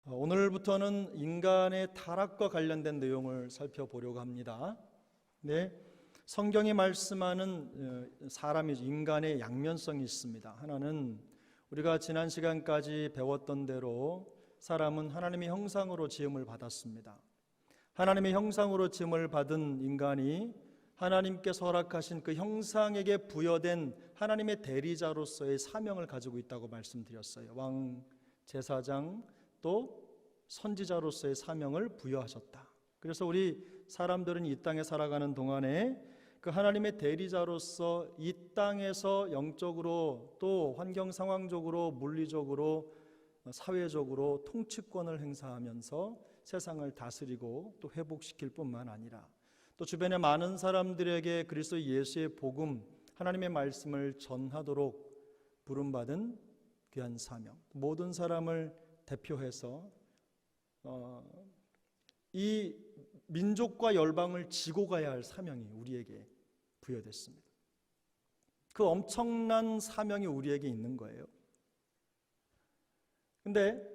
오늘부터는 인간의 타락과 관련된 내용을 살펴보려고 합니다. 네, 성경이 말씀하는 사람이 인간의 양면성이 있습니다. 하나는 우리가 지난 시간까지 배웠던 대로 사람은 하나님의 형상으로 지음을 받았습니다. 하나님의 형상으로 지음을 받은 인간이 하나님께서 허락하신 그 형상에게 부여된 하나님의 대리자로서의 사명을 가지고 있다고 말씀드렸어요. 왕, 제사장, 또 선지자로서의 사명을 부여하셨다. 그래서 우리 사람들은 이 땅에 살아가는 동안에 그 하나님의 대리자로서 이 땅에서 영적으로 또 환경 상황적으로 물리적으로 사회적으로 통치권을 행사하면서 세상을 다스리고 또 회복시킬 뿐만 아니라 또 주변의 많은 사람들에게 그리스도 예수의 복음, 하나님의 말씀을 전하도록 부름받은 귀한 사명, 모든 사람을 대표해서 이 민족과 열방을 지고 가야 할 사명이 우리에게 부여됐습니다. 그 엄청난 사명이 우리에게 있는 거예요. 근데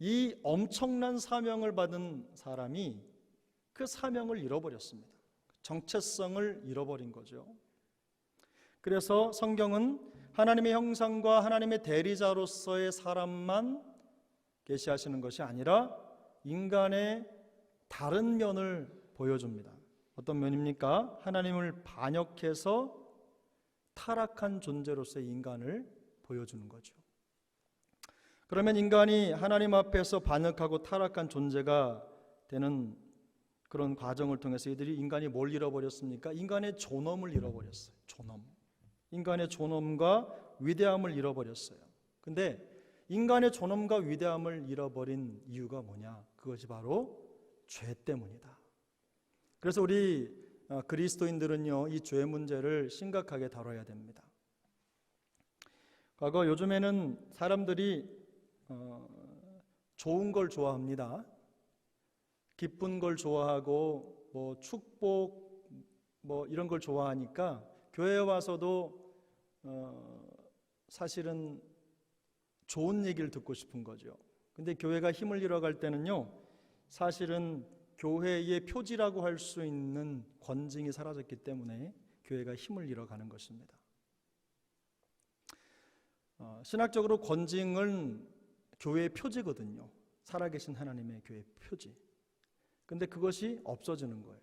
이 엄청난 사명을 받은 사람이 그 사명을 잃어버렸습니다. 정체성을 잃어버린 거죠. 그래서 성경은 하나님의 형상과 하나님의 대리자로서의 사람만 계시하시는 것이 아니라 인간의 다른 면을 보여줍니다. 어떤 면입니까? 하나님을 반역해서 타락한 존재로서의 인간을 보여주는 거죠. 그러면 인간이 하나님 앞에서 반역하고 타락한 존재가 되는 그런 과정을 통해서 이들이 인간이 뭘 잃어버렸습니까? 인간의 존엄을 잃어버렸어요. 존엄. 인간의 존엄과 위대함을 잃어버렸어요. 근데 인간의 존엄과 위대함을 잃어버린 이유가 뭐냐? 그것이 바로 죄 때문이다. 그래서 우리 그리스도인들은요, 이 죄 문제를 심각하게 다뤄야 됩니다. 과거 요즘에는 사람들이 좋은 걸 좋아합니다. 기쁜 걸 좋아하고 축복 이런 걸 좋아하니까 교회에 와서도 사실은 좋은 얘기를 듣고 싶은 거죠. 근데 교회가 힘을 잃어갈 때는요, 사실은 교회의 표지라고 할 수 있는 권징이 사라졌기 때문에 교회가 힘을 잃어가는 것입니다. 신학적으로 권징은 교회의 표지거든요. 살아계신 하나님의 교회의 표지. 근데 그것이 없어지는 거예요.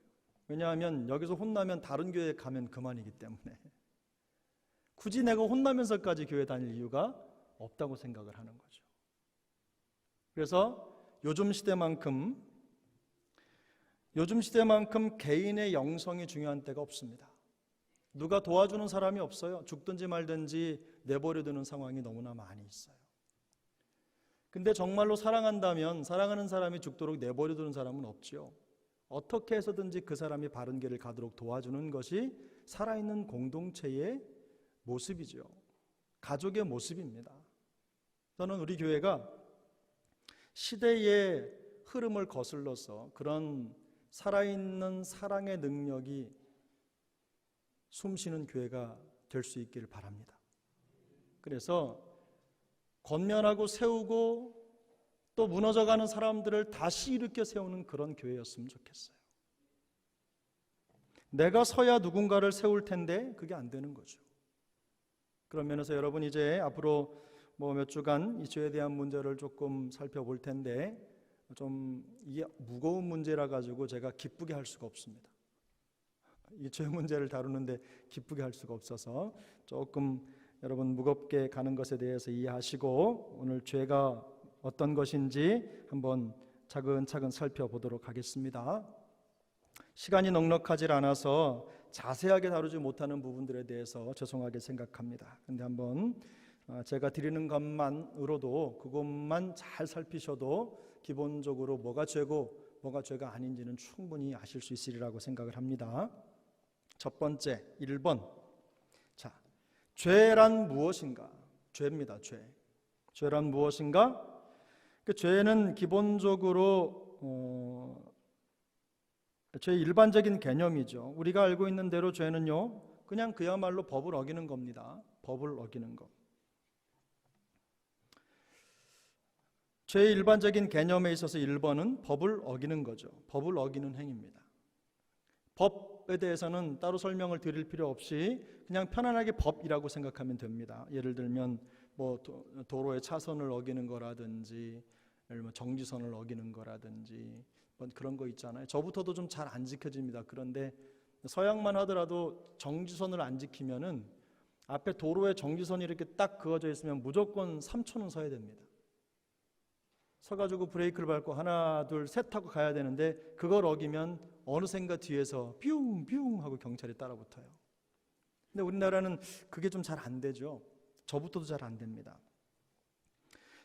왜냐하면 여기서 혼나면 다른 교회에 가면 그만이기 때문에 굳이 내가 혼나면서까지 교회 다닐 이유가 없다고 생각을 하는 거죠. 그래서 요즘 시대만큼 개인의 영성이 중요한 때가 없습니다. 누가 도와주는 사람이 없어요. 죽든지 말든지 내버려두는 상황이 너무나 많이 있어요. 근데 정말로 사랑한다면 사랑하는 사람이 죽도록 내버려두는 사람은 없죠. 어떻게 해서든지 그 사람이 바른 길을 가도록 도와주는 것이 살아있는 공동체의 모습이죠. 가족의 모습입니다. 저는 우리 교회가 시대의 흐름을 거슬러서 그런 살아있는 사랑의 능력이 숨쉬는 교회가 될 수 있기를 바랍니다. 그래서 권면하고 세우고 또 무너져가는 사람들을 다시 일으켜 세우는 그런 교회였으면 좋겠어요. 내가 서야 누군가를 세울 텐데 그게 안 되는 거죠. 그런 면에서 여러분 이제 앞으로 몇 주간 이 죄에 대한 문제를 조금 살펴볼 텐데 좀 이게 무거운 문제라 가지고 제가 기쁘게 할 수가 없습니다. 이 죄 문제를 다루는데 기쁘게 할 수가 없어서 조금 여러분 무겁게 가는 것에 대해서 이해하시고 오늘 죄가 어떤 것인지 한번 차근차근 살펴보도록 하겠습니다. 시간이 넉넉하지 않아서 자세하게 다루지 못하는 부분들에 대해서 죄송하게 생각합니다. 근데 한번 제가 드리는 것만으로도 그것만 잘 살피셔도 기본적으로 뭐가 죄고 뭐가 죄가 아닌지는 충분히 아실 수 있으리라고 생각을 합니다. 첫 번째 1번. 자, 죄란 무엇인가? 죄입니다. 죄란 무엇인가? 그 죄는 기본적으로 죄의 일반적인 개념이죠. 우리가 알고 있는 대로 죄는요, 그냥 그야말로 법을 어기는 겁니다. 법을 어기는 것. 죄의 일반적인 개념에 있어서 1번은 법을 어기는 거죠. 법을 어기는 행위입니다. 법에 대해서는 따로 설명을 드릴 필요 없이 그냥 편안하게 법이라고 생각하면 됩니다. 예를 들면 뭐 도로의 차선을 어기는 거라든지 정지선을 어기는 거라든지 뭐 그런 거 있잖아요. 저부터도 좀 잘 안 지켜집니다. 그런데 서양만 하더라도 정지선을 안 지키면은 앞에 도로에 정지선이 이렇게 딱 그어져 있으면 무조건 3초는 서야 됩니다. 서가지고 브레이크를 밟고 하나 둘 셋 하고 가야 되는데 그걸 어기면 어느샌가 뒤에서 뿅뿅 하고 경찰이 따라붙어요. 근데 우리나라는 그게 좀 잘 안 되죠. 저부터도 잘 안 됩니다.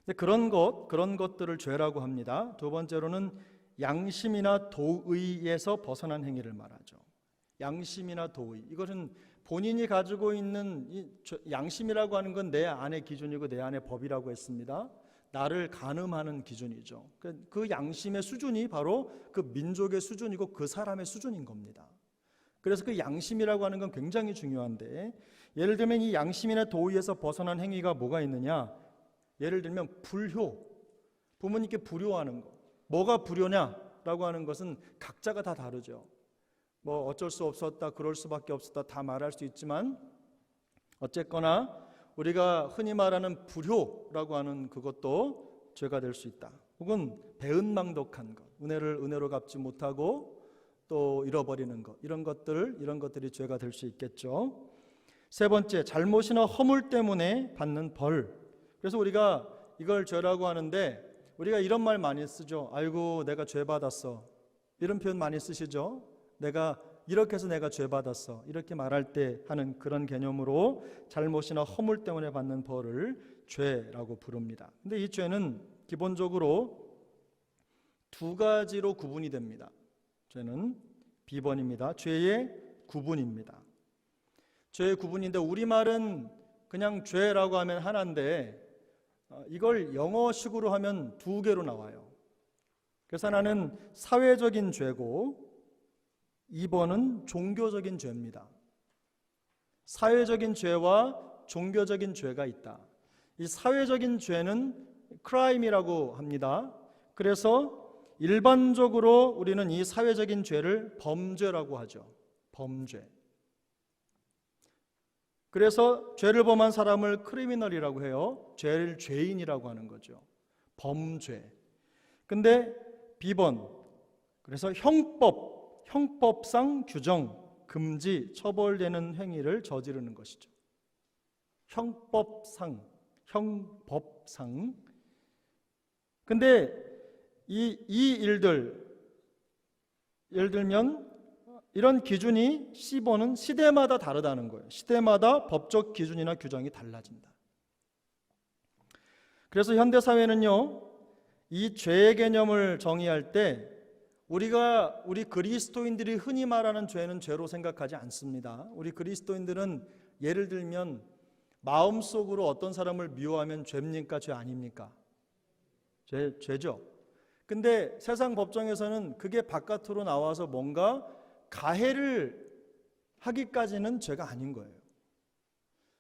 근데 그런 것들을 죄라고 합니다. 두 번째로는 양심이나 도의에서 벗어난 행위를 말하죠. 양심이나 도의, 이것은 본인이 가지고 있는 양심이라고 하는 건 내 안의 기준이고 내 안의 법이라고 했습니다. 나를 가늠하는 기준이죠. 그 양심의 수준이 바로 그 민족의 수준이고 그 사람의 수준인 겁니다. 그래서 그 양심이라고 하는 건 굉장히 중요한데, 예를 들면 이 양심이나 도의에서 벗어난 행위가 뭐가 있느냐? 예를 들면 불효, 부모님께 불효하는 거. 뭐가 불효냐라고 하는 것은 각자가 다 다르죠. 뭐 어쩔 수 없었다, 그럴 수밖에 없었다 다 말할 수 있지만, 어쨌거나 우리가 흔히 말하는 불효라고 하는 그것도 죄가 될 수 있다. 혹은 배은망덕한 것, 은혜를 은혜로 갚지 못하고 또 잃어버리는 것, 이런 것들이 죄가 될 수 있겠죠. 세 번째, 잘못이나 허물 때문에 받는 벌. 그래서 우리가 이걸 죄라고 하는데 우리가 이런 말 많이 쓰죠. 아이고 내가 죄 받았어, 이런 표현 많이 쓰시죠. 내가 이렇게 해서 내가 죄 받았어, 이렇게 말할 때 하는 그런 개념으로 잘못이나 허물 때문에 받는 벌을 죄라고 부릅니다. 근데 이 죄는 기본적으로 두 가지로 구분이 됩니다. 죄는 비번입니다. 죄의 구분입니다. 죄의 구분인데 우리말은 그냥 죄라고 하면 하나인데 이걸 영어식으로 하면 두 개로 나와요. 그래서 하나는 사회적인 죄고 2번은 종교적인 죄입니다. 사회적인 죄와 종교적인 죄가 있다. 이 사회적인 죄는 크라임이라고 합니다. 그래서 일반적으로 우리는 이 사회적인 죄를 범죄라고 하죠. 범죄. 그래서 죄를 범한 사람을 크리미널이라고 해요. 죄인이라고 하는 거죠. 범죄. 근데 비번, 그래서 형법상 규정, 금지, 처벌되는 행위를 저지르는 것이죠. 형법상. 근데 이 일들, 예를 들면 이런 기준이 C번은 시대마다 다르다는 거예요. 시대마다 법적 기준이나 규정이 달라진다. 그래서 현대사회는요, 이 죄의 개념을 정의할 때 우리 그리스도인들이 흔히 말하는 죄는 죄로 생각하지 않습니다. 우리 그리스도인들은 예를 들면 마음속으로 어떤 사람을 미워하면 죄입니까? 죄 아닙니까? 죄죠. 근데 세상 법정에서는 그게 바깥으로 나와서 뭔가 가해를 하기까지는 죄가 아닌 거예요.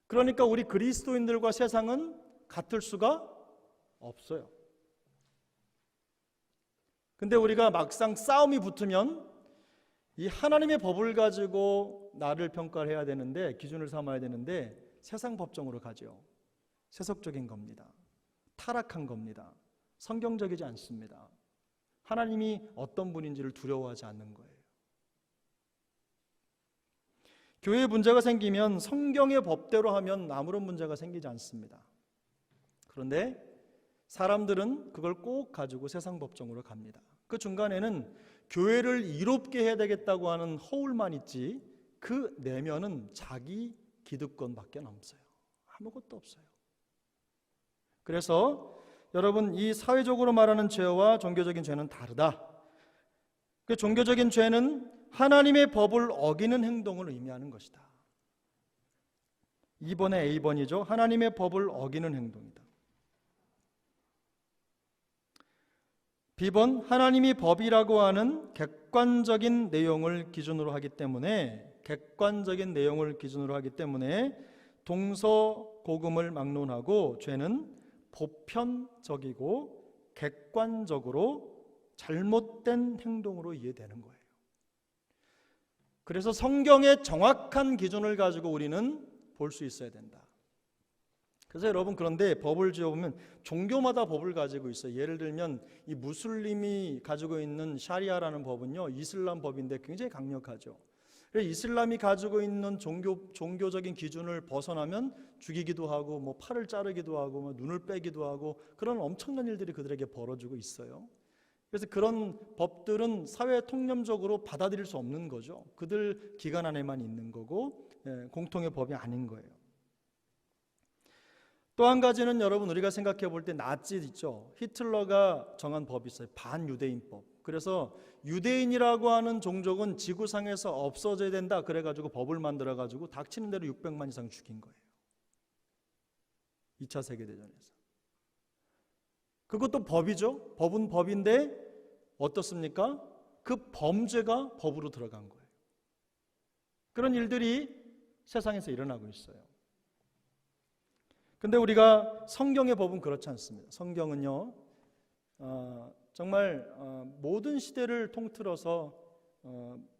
그러니까 우리 그리스도인들과 세상은 같을 수가 없어요. 근데 우리가 막상 싸움이 붙으면 이 하나님의 법을 가지고 나를 평가를 해야 되는데, 기준을 삼아야 되는데 세상 법정으로 가죠. 세속적인 겁니다. 타락한 겁니다. 성경적이지 않습니다. 하나님이 어떤 분인지를 두려워하지 않는 거예요. 교회에 문제가 생기면 성경의 법대로 하면 아무런 문제가 생기지 않습니다. 그런데 사람들은 그걸 꼭 가지고 세상 법정으로 갑니다. 그 중간에는 교회를 이롭게 해야 되겠다고 하는 허울만 있지 그 내면은 자기 기득권밖에 없어요. 아무것도 없어요. 그래서 여러분, 이 사회적으로 말하는 죄와 종교적인 죄는 다르다. 그 종교적인 죄는 하나님의 법을 어기는 행동을 의미하는 것이다. 2번의 A번이죠. 하나님의 법을 어기는 행동이다. B번, 하나님이 법이라고 하는 객관적인 내용을 기준으로 하기 때문에 동서고금을 막론하고 죄는 보편적이고 객관적으로 잘못된 행동으로 이해되는 거예요. 그래서 성경의 정확한 기준을 가지고 우리는 볼 수 있어야 된다. 그래서 여러분, 그런데 법을 지어보면 종교마다 법을 가지고 있어요. 예를 들면 이 무슬림이 가지고 있는 샤리아라는 법은요, 이슬람 법인데 굉장히 강력하죠. 그래서 이슬람이 가지고 있는 종교적인 기준을 벗어나면 죽이기도 하고, 뭐 팔을 자르기도 하고, 뭐 눈을 빼기도 하고, 그런 엄청난 일들이 그들에게 벌어지고 있어요. 그래서 그런 법들은 사회 통념적으로 받아들일 수 없는 거죠. 그들 기관 안에만 있는 거고, 공통의 법이 아닌 거예요. 또 한 가지는 여러분, 우리가 생각해 볼 때 나치 있죠. 히틀러가 정한 법이 있어요. 반유대인법. 그래서 유대인이라고 하는 종족은 지구상에서 없어져야 된다, 그래가지고 법을 만들어가지고 닥치는 대로 600만 이상 죽인 거예요. 2차 세계대전에서. 그것도 법이죠. 법은 법인데 어떻습니까? 그 범죄가 법으로 들어간 거예요. 그런 일들이 세상에서 일어나고 있어요. 근데 우리가 성경의 법은 그렇지 않습니다. 성경은요, 정말 모든 시대를 통틀어서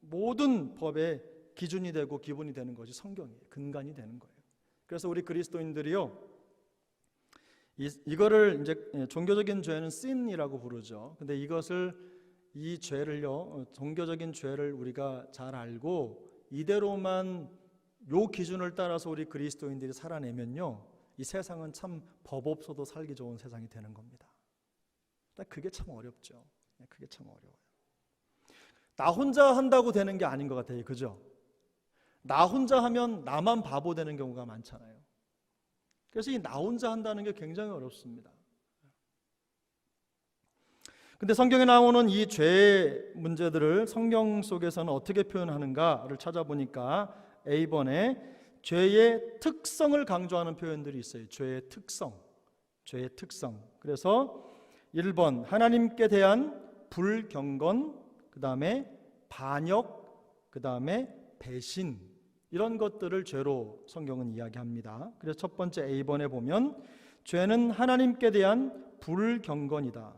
모든 법의 기준이 되고 기본이 되는 것이 성경이에요. 근간이 되는 거예요. 그래서 우리 그리스도인들이요, 이거를 이제 종교적인 죄는 sin이라고 부르죠. 근데 이 죄를요, 종교적인 죄를 우리가 잘 알고 이대로만 요 기준을 따라서 우리 그리스도인들이 살아내면요, 이 세상은 참 법 없어도 살기 좋은 세상이 되는 겁니다. 그게 참 어렵죠. 그게 참 어려워요. 나 혼자 한다고 되는 게 아닌 것 같아요. 그죠? 나 혼자 하면 나만 바보 되는 경우가 많잖아요. 그래서 이 나 혼자 한다는 게 굉장히 어렵습니다. 근데 성경에 나오는 이 죄의 문제들을 성경 속에서는 어떻게 표현하는가를 찾아보니까 A번에 죄의 특성을 강조하는 표현들이 있어요. 죄의 특성. 그래서 1번 하나님께 대한 불경건, 그 다음에 반역, 그 다음에 배신, 이런 것들을 죄로 성경은 이야기합니다. 그래서 첫 번째 A번에 보면 죄는 하나님께 대한 불경건이다.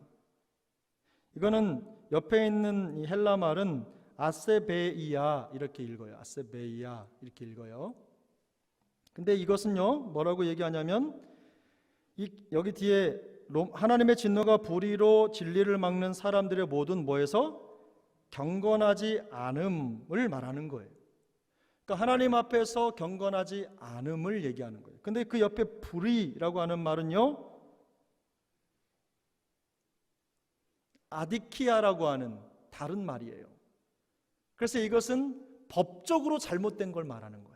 이거는 옆에 있는 이 헬라 말은 아세베이아 이렇게 읽어요. 아세베이아 이렇게 읽어요. 근데 이것은요, 뭐라고 얘기하냐면 여기 뒤에 하나님의 진노가 불의로 진리를 막는 사람들의 모든 뭐에서 경건하지 않음을 말하는 거예요. 그러니까 하나님 앞에서 경건하지 않음을 얘기하는 거예요. 근데 그 옆에 불의라고 하는 말은요, 아디키아라고 하는 다른 말이에요. 그래서 이것은 법적으로 잘못된 걸 말하는 거예요.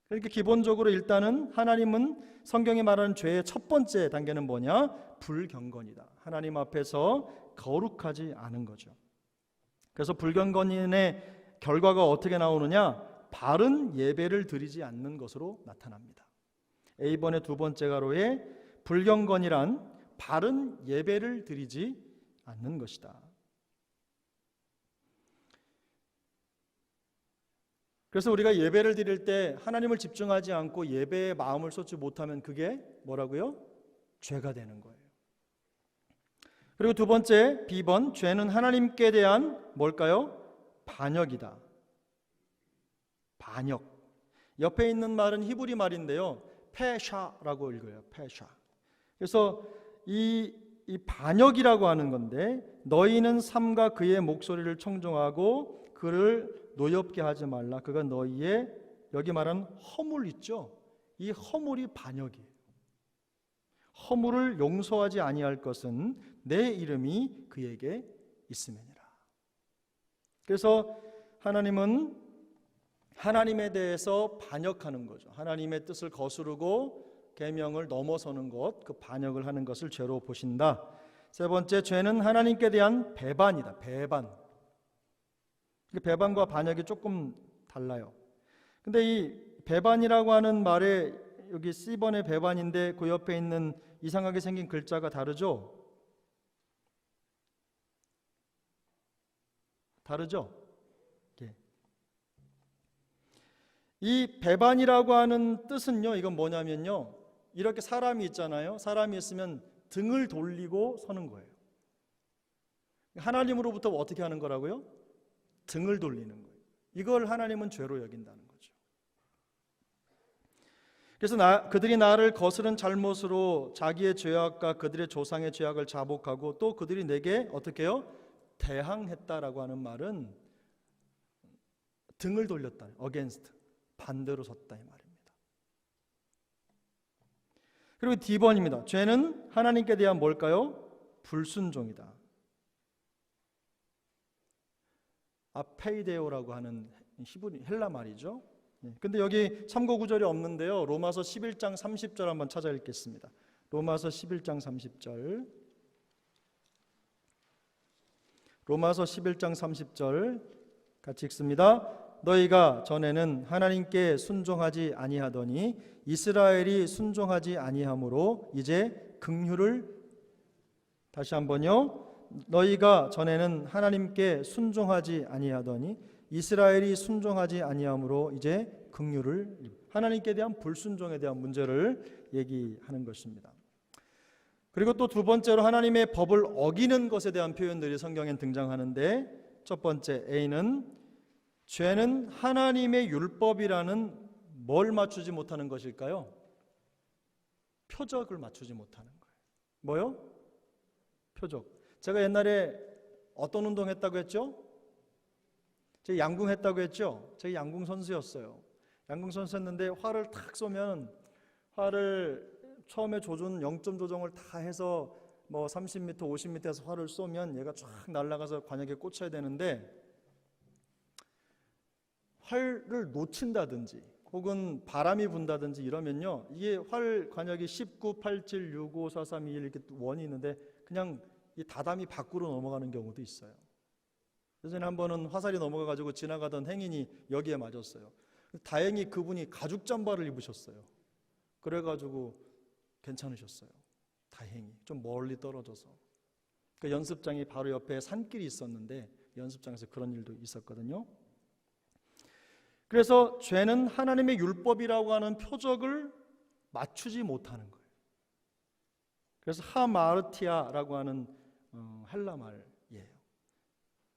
그러니까 기본적으로 일단은 하나님은 성경이 말하는 죄의 첫 번째 단계는 뭐냐? 불경건이다. 하나님 앞에서 거룩하지 않은 거죠. 그래서 불경건인의 결과가 어떻게 나오느냐? 바른 예배를 드리지 않는 것으로 나타납니다. A번의 두 번째 가로에 불경건이란 바른 예배를 드리지 않는 것이다. 그래서 우리가 예배를 드릴 때 하나님을 집중하지 않고 예배에 마음을 쏟지 못하면 그게 뭐라고요? 죄가 되는 거예요. 그리고 두 번째 B번, 죄는 하나님께 대한 뭘까요? 반역이다. 반역. 옆에 있는 말은 히브리 말인데요, 페샤라고 읽어요. 페샤. 그래서 이 반역이라고 하는 건데, 너희는 삶과 그의 목소리를 청종하고 그를 노엽게 하지 말라. 그가 너희의, 여기 말하는 허물 있죠? 이 허물이 반역이에요. 허물을 용서하지 아니할 것은 내 이름이 그에게 있음이니라. 그래서 하나님은 하나님에 대해서 반역하는 거죠. 하나님의 뜻을 거스르고 계명을 넘어서는 것, 그 반역을 하는 것을 죄로 보신다. 세 번째, 죄는 하나님께 대한 배반이다. 배반과 반역이 조금 달라요. 근데 이 배반이라고 하는 말에 여기 C번의 배반인데 그 옆에 있는 이상하게 생긴 글자가 다르죠? 이 배반이라고 하는 뜻은요, 이건 뭐냐면요, 이렇게 사람이 있잖아요. 사람이 있으면 등을 돌리고 서는 거예요. 하나님으로부터 어떻게 하는 거라고요? 등을 돌리는 거예요. 이걸 하나님은 죄로 여긴다는 거죠. 그래서 그들이 나를 거스른 잘못으로 자기의 죄악과 그들의 조상의 죄악을 자복하고 또 그들이 내게 어떻게 해요? 대항했다라고 하는 말은 등을 돌렸다. against. 반대로 섰다 이 말입니다. 그리고 D번입니다. 죄는 하나님께 대한 뭘까요? 불순종이다. 아페이데오라고 하는 히브리 헬라 말이죠. 근데 여기 참고 구절이 없는데요. 로마서 11장 30절 한번 찾아 읽겠습니다. 로마서 11장 30절. 로마서 11장 30절 같이 읽습니다. 너희가 전에는 하나님께 순종하지 아니하더니 이스라엘이 순종하지 아니하므로 이제 긍휼을 다시 한번요. 너희가 전에는 하나님께 순종하지 아니하더니 이스라엘이 순종하지 아니하므로 이제 긍휼을 하나님께 대한 불순종에 대한 문제를 얘기하는 것입니다. 그리고 또 두 번째로 하나님의 법을 어기는 것에 대한 표현들이 성경에 등장하는데 첫 번째 A는 죄는 하나님의 율법이라는 뭘 맞추지 못하는 것일까요? 표적을 맞추지 못하는 거예요. 뭐요? 표적. 제가 옛날에 어떤 운동 했다고 했죠? 제가 양궁 했다고 했죠? 제가 양궁 선수였어요. 양궁 선수였는데 활을 탁 쏘면 활을 처음에 조준 0점 조정을 다 해서 뭐 30m, 50m에서 활을 쏘면 얘가 쫙 날아가서 관역에 꽂혀야 되는데 활을 놓친다든지 혹은 바람이 분다든지 이러면요 이게 활 관역이 19, 87, 65, 4, 3, 2, 1 이렇게 원이 있는데 그냥 이 다담이 밖으로 넘어가는 경우도 있어요. 예전에 한 번은 화살이 넘어가가지고 지나가던 행인이 여기에 맞았어요. 다행히 그분이 가죽 잠바를 입으셨어요. 그래가지고 괜찮으셨어요. 다행히 좀 멀리 떨어져서. 그 연습장이 바로 옆에 산길이 있었는데 연습장에서 그런 일도 있었거든요. 그래서 죄는 하나님의 율법이라고 하는 표적을 맞추지 못하는 거예요. 그래서 하마르티아라고 하는 헬라 말이에요.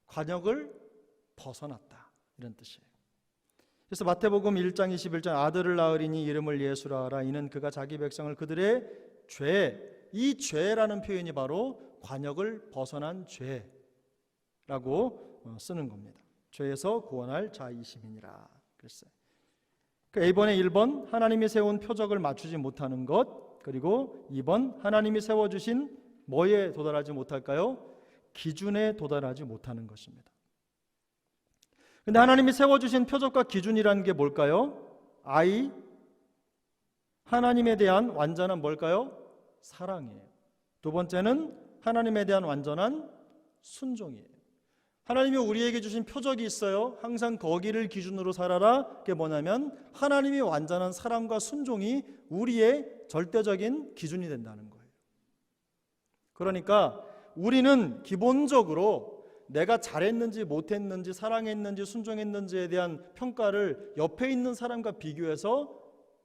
관역을 벗어났다 이런 뜻이에요. 그래서 마태복음 1장 21절 아들을 낳으리니 이름을 예수라 하라 이는 그가 자기 백성을 그들의 죄, 이 죄라는 표현이 바로 관역을 벗어난 죄라고 쓰는 겁니다. 죄에서 구원할 자이심이니라 그랬어요. 그 A번에 1번 하나님이 세운 표적을 맞추지 못하는 것, 그리고 2번 하나님이 세워주신 뭐에 도달하지 못할까요? 기준에 도달하지 못하는 것입니다. 근데 하나님이 세워주신 표적과 기준이라는 게 뭘까요? I, 하나님에 대한 완전한 뭘까요? 사랑이에요. 두 번째는 하나님에 대한 완전한 순종이에요. 하나님이 우리에게 주신 표적이 있어요. 항상 거기를 기준으로 살아라. 그게 뭐냐면 하나님이 완전한 사랑과 순종이 우리의 절대적인 기준이 된다는 거예요. 그러니까 우리는 기본적으로 내가 잘했는지 못했는지 사랑했는지 순종했는지에 대한 평가를 옆에 있는 사람과 비교해서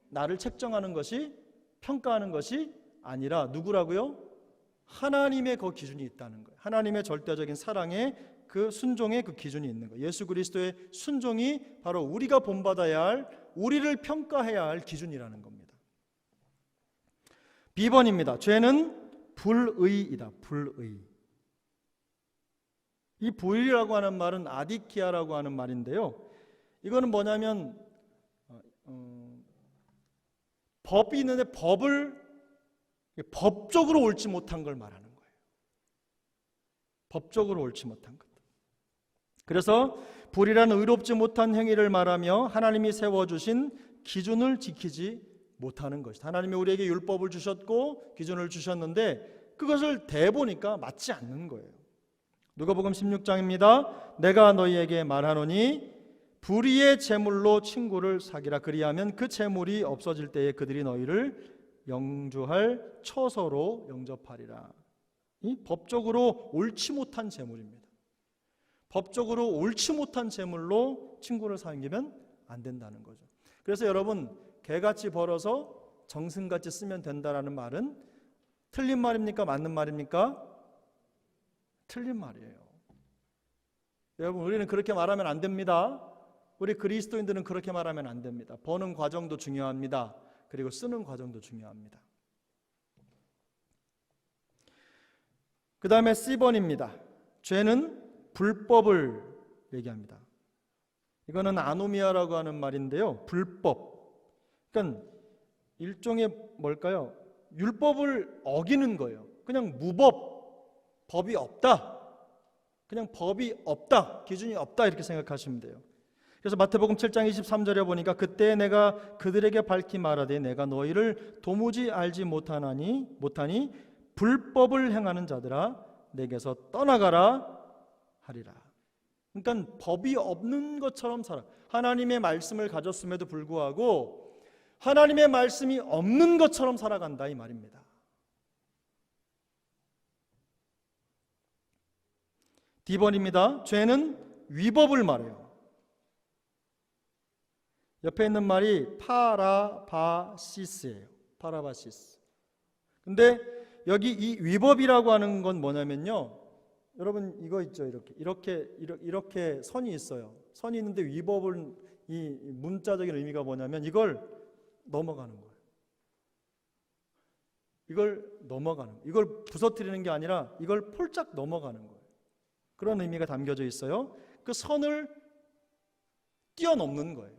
나를 책정하는 것이 평가하는 것이 아니라 누구라고요? 하나님의 그 기준이 있다는 거예요. 하나님의 절대적인 사랑의 그 순종의 그 기준이 있는 거예요. 예수 그리스도의 순종이 바로 우리가 본받아야 할, 우리를 평가해야 할 기준이라는 겁니다. B번입니다. 죄는 불의이다. 불의. 이 불의라고 하는 말은 아디키아라고 하는 말인데요. 이거는 뭐냐면 법이 있는데 법을 법적으로 옳지 못한 걸 말하는 거예요. 법적으로 옳지 못한 것. 그래서 불의라는 의롭지 못한 행위를 말하며 하나님이 세워주신 기준을 지키지 못하는 것이다. 하나님이 우리에게 율법을 주셨고 기준을 주셨는데 그것을 대보니까 맞지 않는 거예요. 누가복음 16장입니다. 내가 너희에게 말하노니 불의의 제물로 친구를 사귀라. 그리하면 그 제물이 없어질 때에 그들이 너희를 영주할 처소로 영접하리라. 이 법적으로 옳지 못한 제물입니다. 법적으로 옳지 못한 제물로 친구를 사귀면 안 된다는 거죠. 그래서 여러분 개같이 벌어서 정승같이 쓰면 된다라는 말은 틀린 말입니까? 맞는 말입니까? 틀린 말이에요. 여러분, 우리는 그렇게 말하면 안 됩니다. 우리 그리스도인들은 그렇게 말하면 안 됩니다. 버는 과정도 중요합니다. 그리고 쓰는 과정도 중요합니다. 그 다음에 C번입니다. 죄는 불법을 얘기합니다. 이거는 아노미아라고 하는 말인데요. 불법. 그러니까 일종의 뭘까요? 율법을 어기는 거예요. 그냥 무법, 법이 없다. 그냥 법이 없다, 기준이 없다 이렇게 생각하시면 돼요. 그래서 마태복음 7장 23절에 보니까 그때 내가 그들에게 밝히 말하되 내가 너희를 도무지 알지 못하니 불법을 행하는 자들아 내게서 떠나가라 하리라. 그러니까 법이 없는 것처럼 살아. 하나님의 말씀을 가졌음에도 불구하고 하나님의 말씀이 없는 것처럼 살아간다 이 말입니다. D번입니다. 죄는 위법을 말해요. 옆에 있는 말이 파라바시스예요. 파라바시스. 근데 여기 이 위법이라고 하는 건 뭐냐면요. 여러분 이거 있죠. 이렇게 선이 있어요. 선이 있는데 위법을 이 문자적인 의미가 뭐냐면 이걸 넘어가는 거예요. 이걸 부서뜨리는 게 아니라 이걸 폴짝 넘어가는 거예요. 그런 의미가 담겨져 있어요. 그 선을 뛰어넘는 거예요.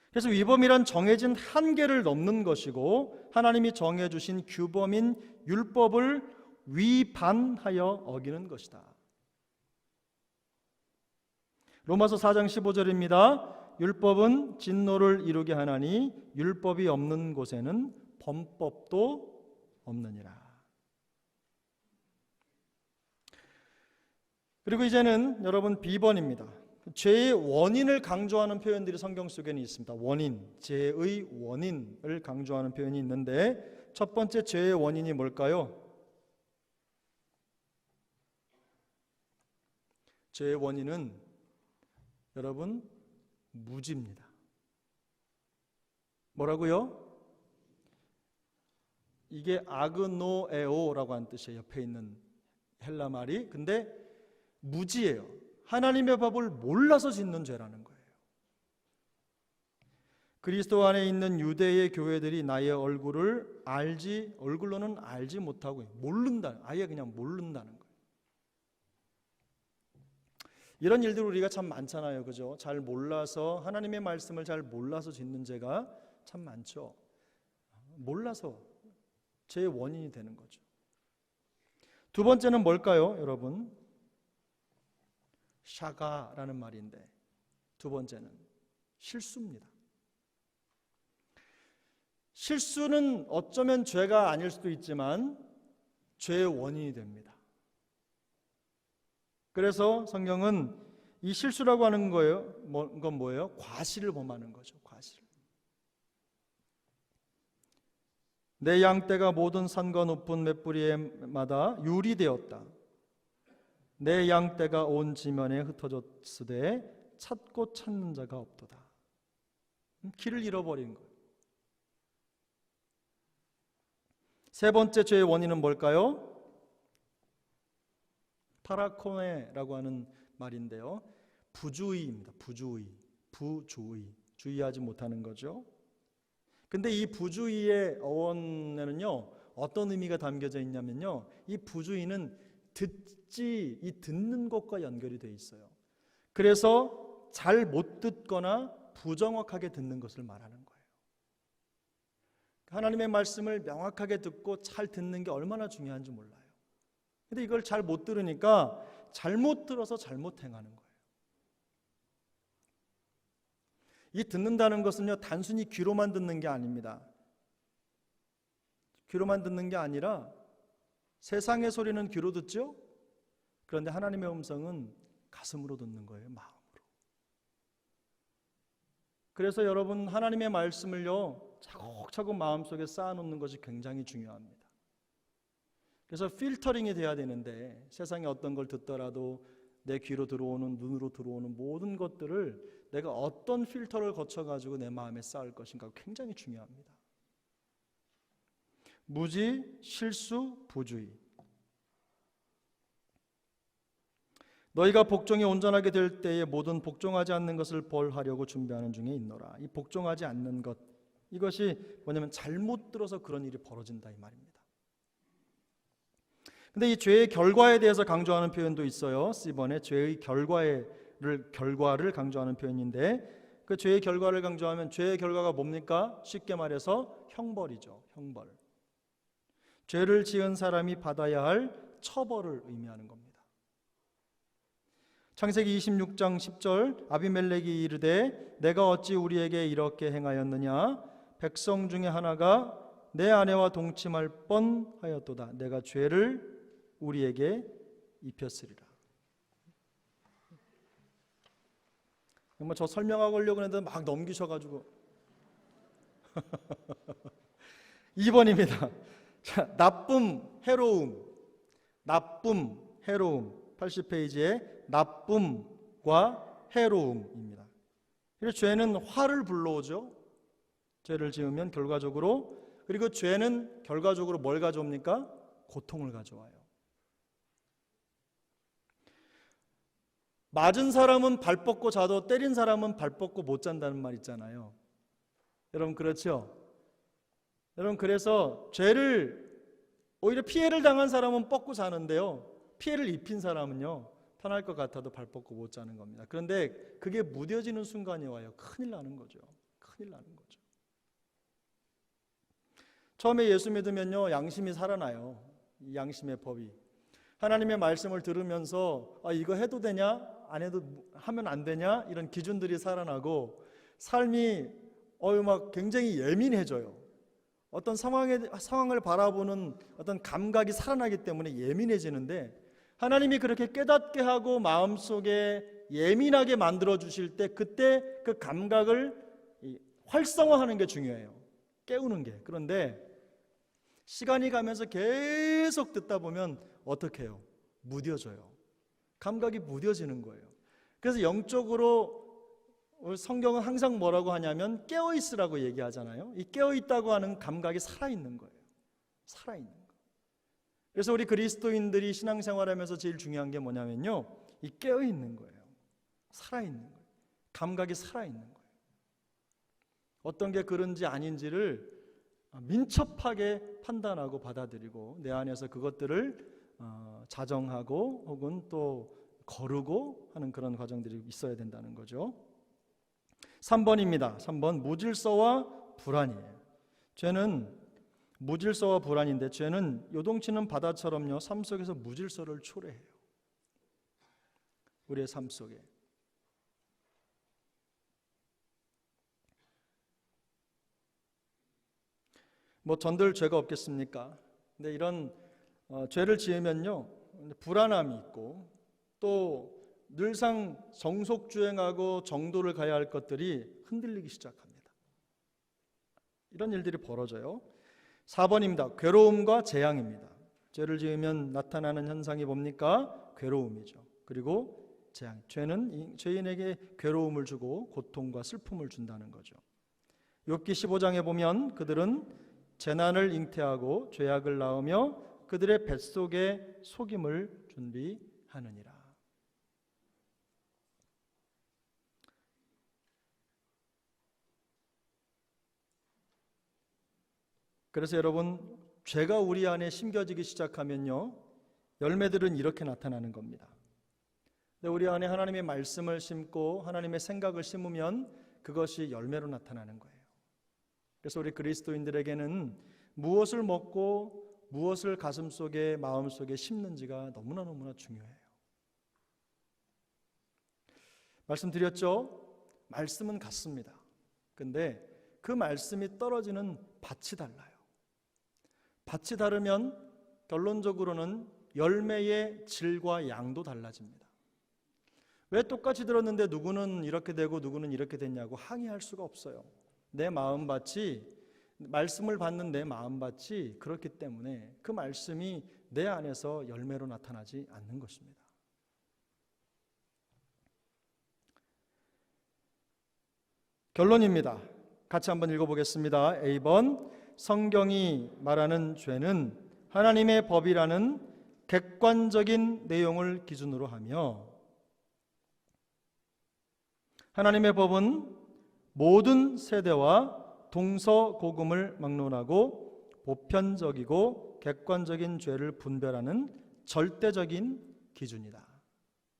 그래서 위법이란 정해진 한계를 넘는 것이고 하나님이 정해주신 규범인 율법을 위반하여 어기는 것이다. 로마서 4장 15절입니다. 율법은 진노를 이루게 하나니 율법이 없는 곳에는 범법도 없느니라. 그리고 이제는 여러분 B번입니다. 죄의 원인을 강조하는 표현들이 성경 속에는 있습니다. 원인, 죄의 원인을 강조하는 표현이 있는데 첫 번째 죄의 원인이 뭘까요? 죄의 원인은 여러분 무지입니다. 뭐라고요? 이게 아그노에오라고 하는 뜻이에요. 옆에 있는 헬라 말이. 근데 무지예요. 하나님의 법을 몰라서 짓는 죄라는 거예요. 그리스도 안에 있는 유대의 교회들이 나의 얼굴로는 알지 못하고 아예 그냥 모른다는 거예요. 이런 일들 우리가 참 많잖아요. 그죠? 잘 몰라서 하나님의 말씀을 잘 몰라서 짓는 죄가 참 많죠. 몰라서 죄의 원인이 되는 거죠. 두 번째는 뭘까요, 여러분? 샤가라는 말인데 두 번째는 실수입니다. 실수는 어쩌면 죄가 아닐 수도 있지만 죄의 원인이 됩니다. 그래서 성경은 이 실수라고 하는 건 뭐예요? 과실을 범하는 거죠. 과실. 내 양떼가 모든 산과 높은 맷뿌리마다 유리되었다. 내 양떼가 온 지면에 흩어졌으되 찾고 찾는 자가 없도다. 길을 잃어버린 거예요. 세 번째 죄의 원인은 뭘까요? 파라코네라고 하는 말인데요. 부주의입니다. 부주의. 주의하지 못하는 거죠. 근데 이 부주의의 어원에는요, 어떤 의미가 담겨져 있냐면요, 이 부주의는 듣는 것과 연결이 돼 있어요. 그래서 잘 못 듣거나 부정확하게 듣는 것을 말하는 거예요. 하나님의 말씀을 명확하게 듣고 잘 듣는 게 얼마나 중요한지 몰라요. 근데 이걸 잘 못 들으니까 잘못 들어서 잘못 행하는 거예요. 이 듣는다는 것은요, 단순히 귀로만 듣는 게 아닙니다. 귀로만 듣는 게 아니라 세상의 소리는 귀로 듣죠? 그런데 하나님의 음성은 가슴으로 듣는 거예요, 마음으로. 그래서 여러분, 하나님의 말씀을요, 차곡차곡 마음속에 쌓아놓는 것이 굉장히 중요합니다. 그래서 필터링이 돼야 되는데 세상에 어떤 걸 듣더라도 내 귀로 들어오는, 눈으로 들어오는 모든 것들을 내가 어떤 필터를 거쳐가지고 내 마음에 쌓을 것인가 굉장히 중요합니다. 무지, 실수, 부주의. 너희가 복종이 온전하게 될 때에 모든 복종하지 않는 것을 벌하려고 준비하는 중에 있노라. 이 복종하지 않는 것, 이것이 뭐냐면 잘못 들어서 그런 일이 벌어진다 이 말입니다. 근데 이 죄의 결과에 대해서 강조하는 표현도 있어요. C번에 죄의 결과를 강조하는 표현인데, 그 죄의 결과를 강조하면 죄의 결과가 뭡니까? 쉽게 말해서 형벌이죠. 형벌. 죄를 지은 사람이 받아야 할 처벌을 의미하는 겁니다. 창세기 26장 10절 아비멜렉이 이르되 내가 어찌 우리에게 이렇게 행하였느냐? 백성 중에 하나가 내 아내와 동침할 뻔하였도다. 내가 죄를 우리에게 입혔으리라. 정말 저 설명하려고 했는데 막 넘기셔가지고 2번입니다. 자, 나쁨, 해로움. 나쁨, 해로움. 80페이지에 나쁨과 해로움입니다. 그래서 죄는 화를 불러오죠. 죄를 지으면 결과적으로, 그리고 죄는 결과적으로 뭘 가져옵니까? 고통을 가져와요. 맞은 사람은 발 뻗고 자도 때린 사람은 발 뻗고 못 잔다는 말 있잖아요. 여러분 그렇죠? 여러분 그래서 죄를 오히려 피해를 당한 사람은 뻗고 자는데요, 피해를 입힌 사람은요 편할 것 같아도 발 뻗고 못 자는 겁니다. 그런데 그게 무뎌지는 순간이 와요. 큰일 나는 거죠. 큰일 나는 거죠. 처음에 예수 믿으면요 양심이 살아나요. 이 양심의 법이. 하나님의 말씀을 들으면서 이거 해도 되냐? 안 해도 하면 안 되냐? 이런 기준들이 살아나고 삶이 막 굉장히 예민해져요. 어떤 상황을 바라보는 어떤 감각이 살아나기 때문에 예민해지는데, 하나님이 그렇게 깨닫게 하고 마음속에 예민하게 만들어 주실 때 그때 그 감각을 활성화하는 게 중요해요. 깨우는 게. 그런데 시간이 가면서 계속 듣다 보면 어떻게 해요? 무뎌져요. 감각이 무뎌지는 거예요. 그래서 영적으로 성경은 항상 뭐라고 하냐면 깨어있으라고 얘기하잖아요. 이 깨어있다고 하는 감각이 살아있는 거예요. 살아있는 거. 그래서 우리 그리스도인들이 신앙생활하면서 제일 중요한 게 뭐냐면요, 이 깨어있는 거예요. 살아있는 거예요. 감각이 살아있는 거예요. 어떤 게 그런지 아닌지를 민첩하게 판단하고 받아들이고 내 안에서 그것들을 자정하고 혹은 또 거르고 하는 그런 과정들이 있어야 된다는 거죠. 3번입니다. 3번 무질서와 불안이에요. 죄는 무질서와 불안인데, 죄는 요동치는 바다처럼요 삶 속에서 무질서를 초래해요. 우리의 삶 속에. 전들 죄가 없겠습니까? 근데 이런 죄를 지으면요 불안함이 있고, 또 늘상 정속주행하고 정도를 가야 할 것들이 흔들리기 시작합니다. 이런 일들이 벌어져요. 4번입니다. 괴로움과 재앙입니다. 죄를 지으면 나타나는 현상이 뭡니까? 괴로움이죠. 그리고 재앙. 죄는 죄인에게 괴로움을 주고 고통과 슬픔을 준다는 거죠. 욥기 15장에 보면 그들은 재난을 잉태하고 죄악을 낳으며 그들의 뱃속에 속임을 준비하느니라. 그래서 여러분, 죄가 우리 안에 심겨지기 시작하면요 열매들은 이렇게 나타나는 겁니다. 근데 우리 안에 하나님의 말씀을 심고 하나님의 생각을 심으면 그것이 열매로 나타나는 거예요. 그래서 우리 그리스도인들에게는 무엇을 먹고 무엇을 가슴속에 마음속에 심는지가 너무나 중요해요. 말씀드렸죠? 말씀은 같습니다. 근데 그 말씀이 떨어지는 밭이 달라요. 밭이 다르면 결론적으로는 열매의 질과 양도 달라집니다. 왜 똑같이 들었는데 누구는 이렇게 되고 누구는 이렇게 됐냐고 항의할 수가 없어요. 내 마음밭이, 말씀을 받는 내 마음밭이 그렇기 때문에 그 말씀이 내 안에서 열매로 나타나지 않는 것입니다. 결론입니다. 같이 한번 읽어보겠습니다. A번, 성경이 말하는 죄는 하나님의 법이라는 객관적인 내용을 기준으로 하며, 하나님의 법은 모든 세대와 동서고금을 막론하고 보편적이고 객관적인 죄를 분별하는 절대적인 기준이다.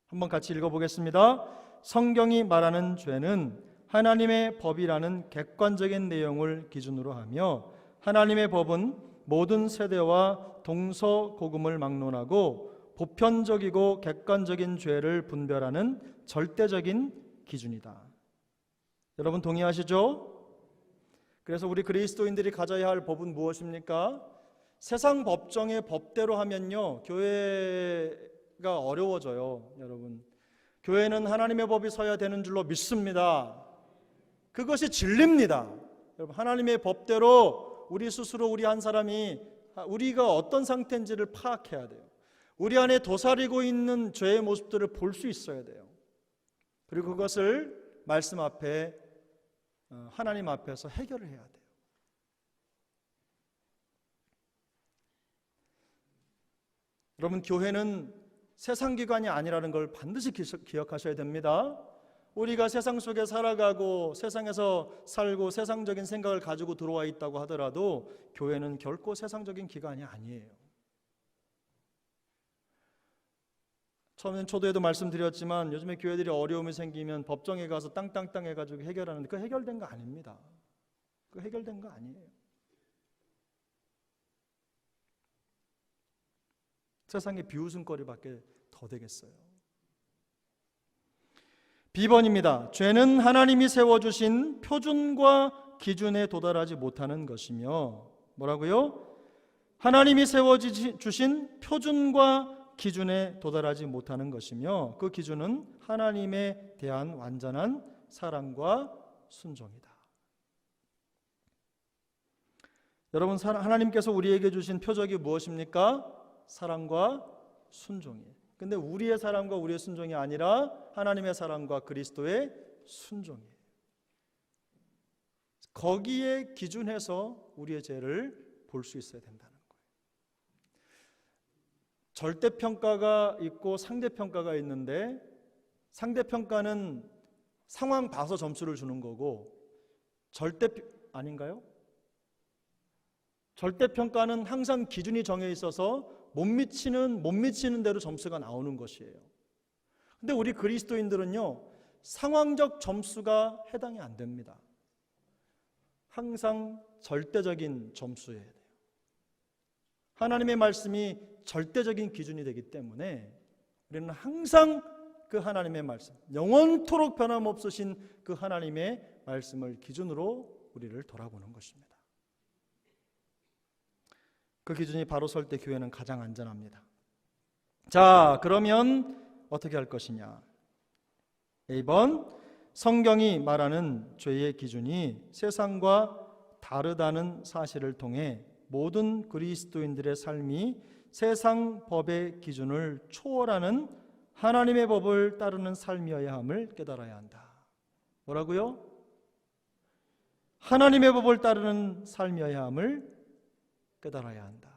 한번 같이 읽어보겠습니다. 성경이 말하는 죄는 하나님의 법이라는 객관적인 내용을 기준으로 하며, 하나님의 법은 모든 세대와 동서고금을 막론하고 보편적이고 객관적인 죄를 분별하는 절대적인 기준이다. 여러분 동의하시죠? 그래서 우리 그리스도인들이 가져야 할 법은 무엇입니까? 세상 법정의 법대로 하면요, 교회가 어려워져요. 여러분, 교회는 하나님의 법이 서야 되는 줄로 믿습니다. 그것이 진리입니다. 여러분, 하나님의 법대로 우리 스스로, 우리 한 사람이 우리가 어떤 상태인지를 파악해야 돼요. 우리 안에 도사리고 있는 죄의 모습들을 볼 수 있어야 돼요. 그리고 그것을 말씀 앞에, 하나님 앞에서 해결을 해야 돼요. 여러분, 교회는 세상 기관이 아니라는 걸 반드시 기억하셔야 됩니다. 우리가 세상 속에 살아가고 세상에서 살고 세상적인 생각을 가지고 들어와 있다고 하더라도 교회는 결코 세상적인 기관이 아니에요. 처음엔 초도에도 말씀드렸지만 요즘에 교회들이 어려움이 생기면 법정에 가서 땅땅땅 해가지고 해결하는데 그거 해결된 거 아닙니다. 그거 해결된 거 아니에요. 세상의 비웃음거리밖에 더 되겠어요. B번입니다. 죄는 하나님이 세워주신 표준과 기준에 도달하지 못하는 것이며, 뭐라고요? 하나님이 세워주신 표준과 기준에 도달하지 못하는 것이며, 그 기준은 하나님에 대한 완전한 사랑과 순종이다. 여러분, 하나님께서 우리에게 주신 표적이 무엇입니까? 사랑과 순종이에요. 근데 우리의 사랑과 우리의 순종이 아니라 하나님의 사랑과 그리스도의 순종이에요. 거기에 기준해서 우리의 죄를 볼 수 있어야 된다는 거예요. 절대평가가 있고 상대평가가 있는데, 상대평가는 상황 봐서 점수를 주는 거고, 아닌가요? 절대평가는 항상 기준이 정해 있어서 못 미치는 대로 점수가 나오는 것이에요. 근데 우리 그리스도인들은요, 상황적 점수가 해당이 안 됩니다. 항상 절대적인 점수여야 돼요. 하나님의 말씀이 절대적인 기준이 되기 때문에 우리는 항상 그 하나님의 말씀, 영원토록 변함없으신 그 하나님의 말씀을 기준으로 우리를 돌아보는 것입니다. 그 기준이 바로 설 때 교회는 가장 안전합니다. 자, 그러면 어떻게 할 것이냐? A번, 성경이 말하는 죄의 기준이 세상과 다르다는 사실을 통해 모든 그리스도인들의 삶이 세상 법의 기준을 초월하는 하나님의 법을 따르는 삶이어야 함을 깨달아야 한다. 뭐라고요? 하나님의 법을 따르는 삶이어야 함을 깨달아야 한다.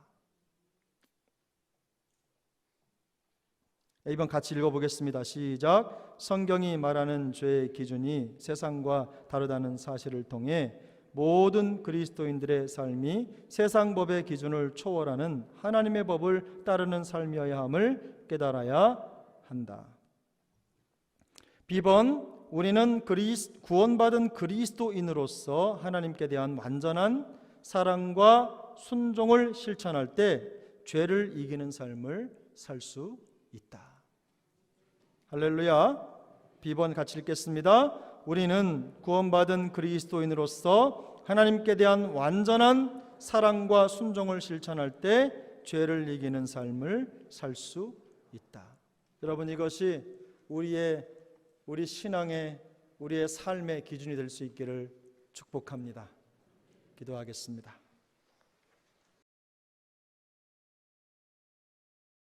A번 같이 읽어보겠습니다. 시작. 성경이 말하는 죄의 기준이 세상과 다르다는 사실을 통해 모든 그리스도인들의 삶이 세상 법의 기준을 초월하는 하나님의 법을 따르는 삶이어야 함을 깨달아야 한다. B번, 우리는 구원받은 그리스도인으로서 하나님께 대한 완전한 사랑과 순종을 실천할 때 죄를 이기는 삶을 살 수 있다. 할렐루야. B번 같이 읽겠습니다. 우리는 구원받은 그리스도인으로서 하나님께 대한 완전한 사랑과 순종을 실천할 때 죄를 이기는 삶을 살 수 있다. 여러분, 이것이 우리 신앙의, 우리의 삶의 기준이 될 수 있기를 축복합니다. 기도하겠습니다.